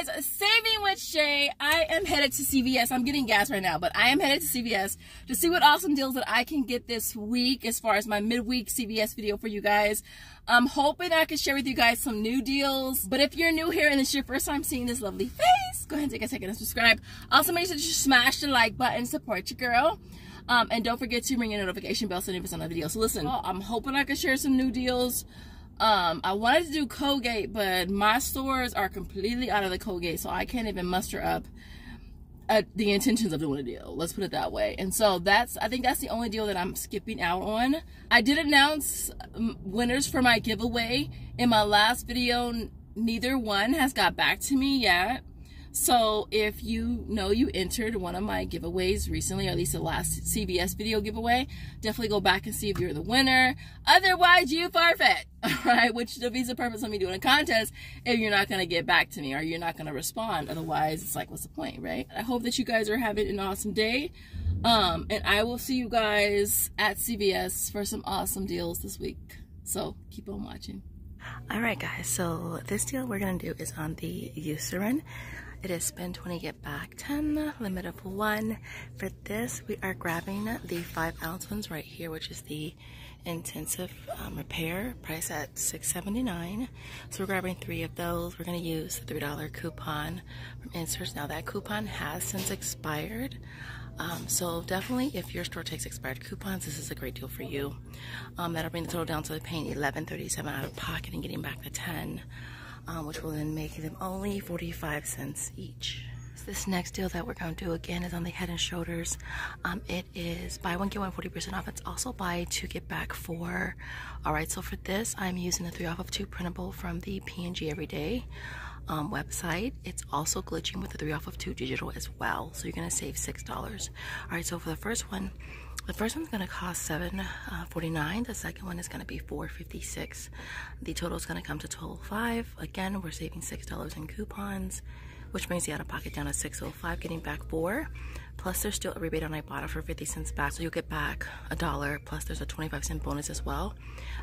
guys, Saving with Shay. I am headed to CVS. I'm getting gas right now, but I am headed to CVS to see what awesome deals that I can get this week as far as my midweek CVS video for you guys. I'm hoping I can share with you guys some new deals. But if you're new here and it's your first time seeing this lovely face, go ahead and take a second and subscribe. Also, make sure to smash the like button, support your girl. And don't forget to ring your notification bell so you never miss another video. So listen, I'm hoping I can share some new deals. I wanted to do Colgate, but my stores are completely out of the Colgate, so I can't even muster up the intentions of doing a deal. Let's put it that way. And so I think that's the only deal that I'm skipping out on. I did announce winners for my giveaway in my last video. Neither one has got back to me yet. So if you know you entered one of my giveaways recently, or at least the last CVS video giveaway, definitely go back and see if you're the winner. Otherwise, you forfeit, all right? Which defeats the purpose of me doing a contest if you're not going to get back to me or you're not going to respond. Otherwise, it's like, what's the point, right? I hope that you guys are having an awesome day. And I will see you guys at CVS for some awesome deals this week. So keep on watching. All right, guys. So this deal we're going to do is on the Eucerin. It is spend 20, get back 10, limit of 1. For this, we are grabbing the 5-ounce ones right here, which is the intensive repair, price at $6.79. So we're grabbing 3 of those. We're going to use the $3 coupon from inserts. Now that coupon has since expired. So definitely, if your store takes expired coupons, this is a great deal for you. That'll bring the total down to paying $11.37 out of pocket and getting back the 10. Which will then make them only 45 cents each. So this next deal that we're going to do again is on the Head & Shoulders. It is buy one get one 40% off. It's also buy 2 get back 4. Alright, so for this I'm using the 3 off of 2 printable from the P&G Everyday website. It's also glitching with the 3 off of 2 digital as well, so you're going to save $6. Alright, so for the first one's going to cost $7.49. The second one is going to be $4.56. The total is going to come to $12.05. Again, we're saving $6 in coupons, which brings the out-of-pocket down to $6.05, getting back 4. Plus, there's still a rebate on Ibotta for 50 cents back, so you'll get back $1. Plus, there's a 25-cent bonus as well.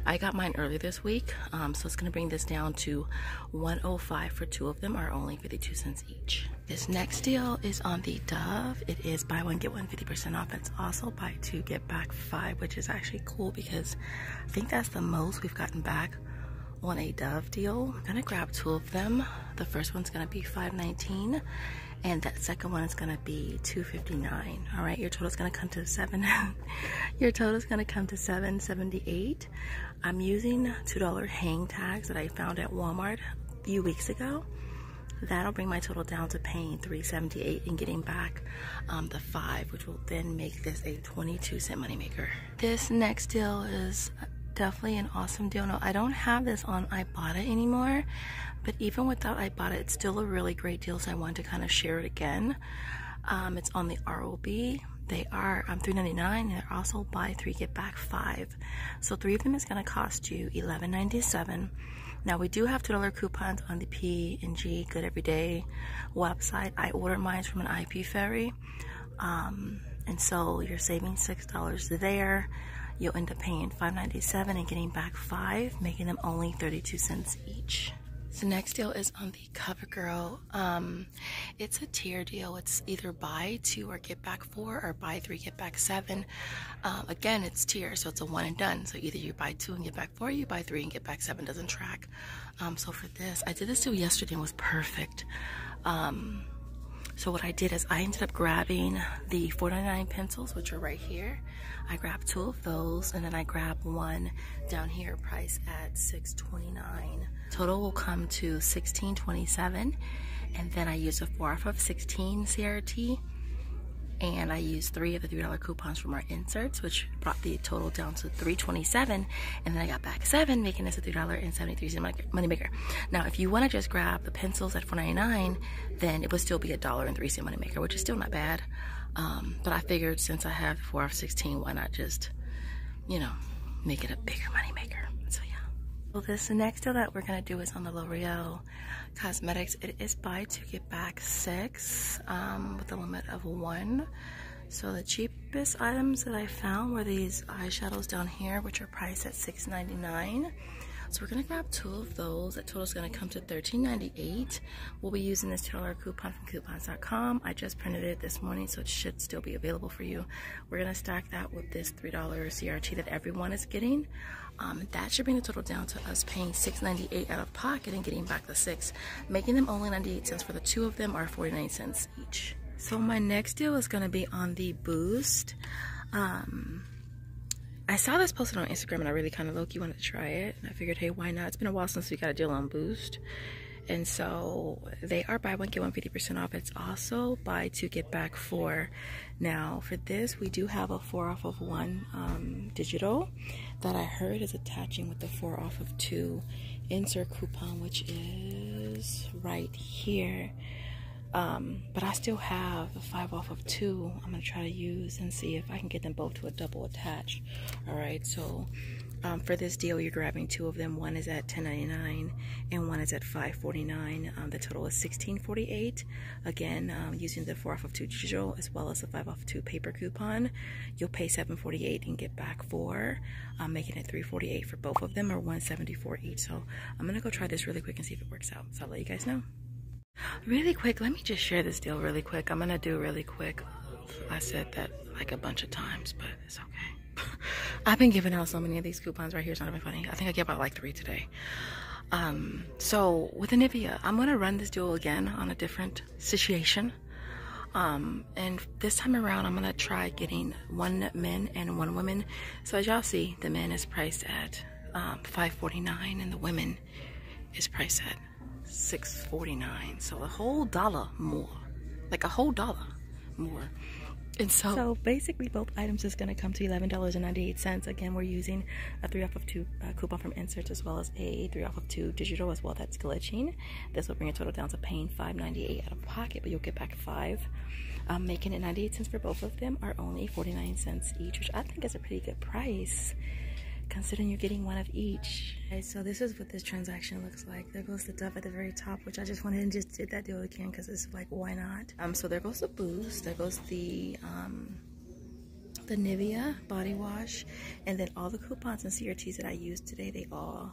I got mine early this week, so it's going to bring this down to $1.05 for 2 of them, are only 52 cents each. This next deal is on the Dove. It is buy one get one 50% off. It's also buy 2 get back 5, which is actually cool because I think that's the most we've gotten back on a Dove deal. I'm gonna grab 2 of them. The first one's gonna be $5.19, and that second one is gonna be $2.59. All right, your total's gonna come to $7.78. I'm using $2 hang tags that I found at Walmart a few weeks ago. That'll bring my total down to paying $3.78 and getting back the 5, which will then make this a 22-cent moneymaker. This next deal is definitely an awesome deal. No, I don't have this on Ibotta anymore, but even without Ibotta, it's still a really great deal, so I wanted to kind of share it again. It's on the ROB. They are $3.99, and they're also buy 3 get back 5. So 3 of them is going to cost you $11.97. Now we do have $2 coupons on the P&G Good Everyday website. I ordered mine from an Ip Fairy, and so you're saving $6 there. You'll end up paying $5.97 and getting back 5, making them only 32 cents each. So next deal is on the CoverGirl. It's a tier deal. It's either buy 2 or get back 4, or buy 3 get back 7. Again, it's tier, so it's a one and done. So either you buy 2 and get back 4, or you buy 3 and get back 7. Doesn't track. So for this, I did this deal yesterday and was perfect. So what I did is I ended up grabbing the $4.99 pencils, which are right here. I grabbed 2 of those, and then I grabbed 1 down here, price at $6.29. Total will come to $16.27, and then I used a 4 off of 16 CRT, and I used 3 of the $3 coupons from our inserts, which brought the total down to $3.27, and then I got back 7, making this a $3.73 moneymaker. Now, if you want to just grab the pencils at $4.99, then it would still be a $1.03 moneymaker, which is still not bad. But I figured since I have 4 of 16, why not just, you know, make it a bigger moneymaker. So yeah. So this next deal that we're gonna do is on the L'Oreal Cosmetics. It is buy 2 get back 6 with a limit of 1. So the cheapest items that I found were these eyeshadows down here, which are priced at $6.99. So we're gonna grab 2 of those. That total is gonna come to $13.98. We'll be using this $2 coupon from coupons.com. I just printed it this morning, so it should still be available for you. We're gonna stack that with this $3 CRT that everyone is getting. That should bring the total down to us paying $6.98 out of pocket and getting back the $6, making them only 98 cents for the 2 of them, or 49 cents each. So my next deal is gonna be on the Boost. I saw this posted on Instagram and I really kind of low-key wanted to try it. And I figured, hey, why not? It's been a while since we got a deal on Boost. And so they are buy one, get one 50% off. It's also buy 2, get back 4. Now for this, we do have a 4 off of 1 digital that I heard is attaching with the 4 off of 2 insert coupon, which is right here. But I still have the 5 off of 2 I'm gonna try to use and see if I can get them both to a double attach. All right, so for this deal, you're grabbing 2 of them. One is at $10.99 and one is at $5.49. The total is $16.48. Again, using the 4 off of 2 digital as well as the 5 off of 2 paper coupon, you'll pay $7.48 and get back 4, making it $3.48 for both of them, or $1.74 each. So I'm gonna go try this really quick and see if it works out. So I'll let you guys know. Really quick, let me just share this deal really quick. I'm gonna do really quick. I said that like a bunch of times, but it's okay. I've been giving out so many of these coupons right here. It's not even funny. I think I gave out like 3 today. So with the Nivea, I'm gonna run this deal again on a different situation. And this time around, I'm gonna try getting 1 men and 1 woman. So as y'all see, the men is priced at $5.49 and the women is priced at $6.49, so a whole $1 more, like a whole $1 more. And so basically both items is going to come to $11.98. Again, we're using a 3 off of 2 coupon from Inserts, as well as a 3 off of 2 digital as well. That's glitching. This will bring a total down to paying $5.98 out of pocket, but you'll get back 5, making it 98 cents for both of them, are only 49 cents each, which I think is a pretty good price considering you're getting 1 of each. Okay, so this is what this transaction looks like. There goes the Dove at the very top, which I just went ahead and just did that deal again because it's like, why not? So there goes the Boost, there goes the Nivea body wash, and then all the coupons and CRTs that I used today, they all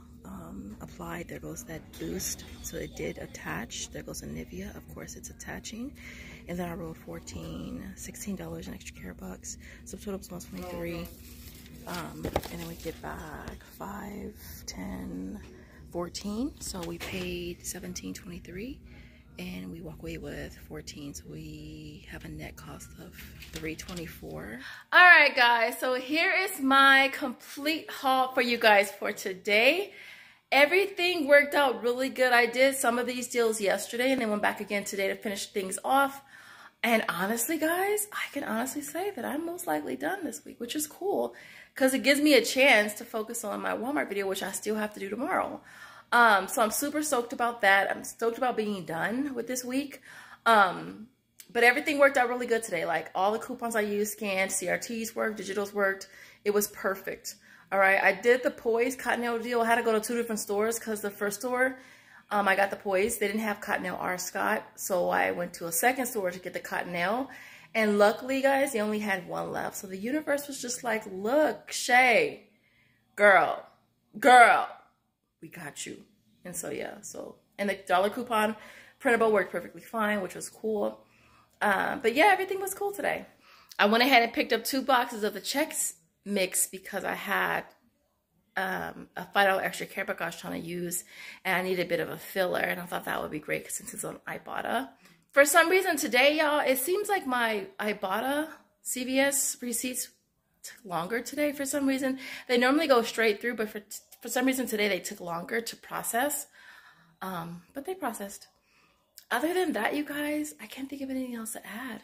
applied. There goes that Boost, so it did attach. There goes the Nivea, of course it's attaching. And then I rolled $16 in extra care bucks, so total was $123. And then we get back 5, 10, 14. So we paid $17.23 and we walk away with 14. So we have a net cost of $3.24. All right, guys. So here is my complete haul for you guys for today. Everything worked out really good. I did some of these deals yesterday and then went back again today to finish things off. And honestly, guys, I can honestly say that I'm most likely done this week, which is cool because it gives me a chance to focus on my Walmart video, which I still have to do tomorrow. So I'm super stoked about that. I'm stoked about being done with this week. But everything worked out really good today. Like all the coupons I used, scanned, CRTs worked, digitals worked. It was perfect. All right, I did the Poise Cottonelle deal. I had to go to 2 different stores because the first store, I got the Poise. They didn't have Cottonelle or Scott, so I went to a second store to get the Cottonelle. And luckily, guys, they only had 1 left. So the universe was just like, look, Shay, girl, we got you. And so, yeah, and the dollar coupon printable worked perfectly fine, which was cool. But yeah, everything was cool today. I went ahead and picked up 2 boxes of the Chex Mix because I had a $5 extra care book I was trying to use, and I needed a bit of a filler, and I thought that would be great since it's on Ibotta. For some reason today, y'all, it seems like my Ibotta CVS receipts took longer today for some reason. They normally go straight through, but for some reason today they took longer to process. But they processed. Other than that, you guys, I can't think of anything else to add.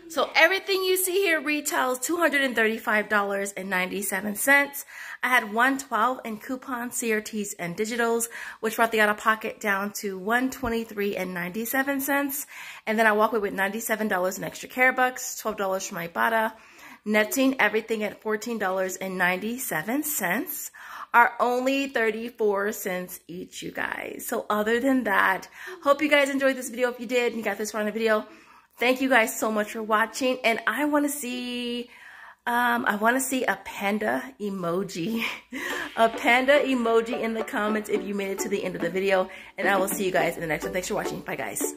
So everything you see here retails $235.97. I had $112 in coupons, CRTs, and digitals, which brought the out-of-pocket down to $123.97. And then I walk away with $97 in extra care bucks, $12 from Ibotta, netting everything at $14.97. Are only 34 cents each, you guys. So other than that, hope you guys enjoyed this video. If you did and you got this far in the video, thank you guys so much for watching. And I want to see I want to see a panda emoji. A panda emoji in the comments if you made it to the end of the video. And I will see you guys in the next one. Thanks for watching. Bye, guys.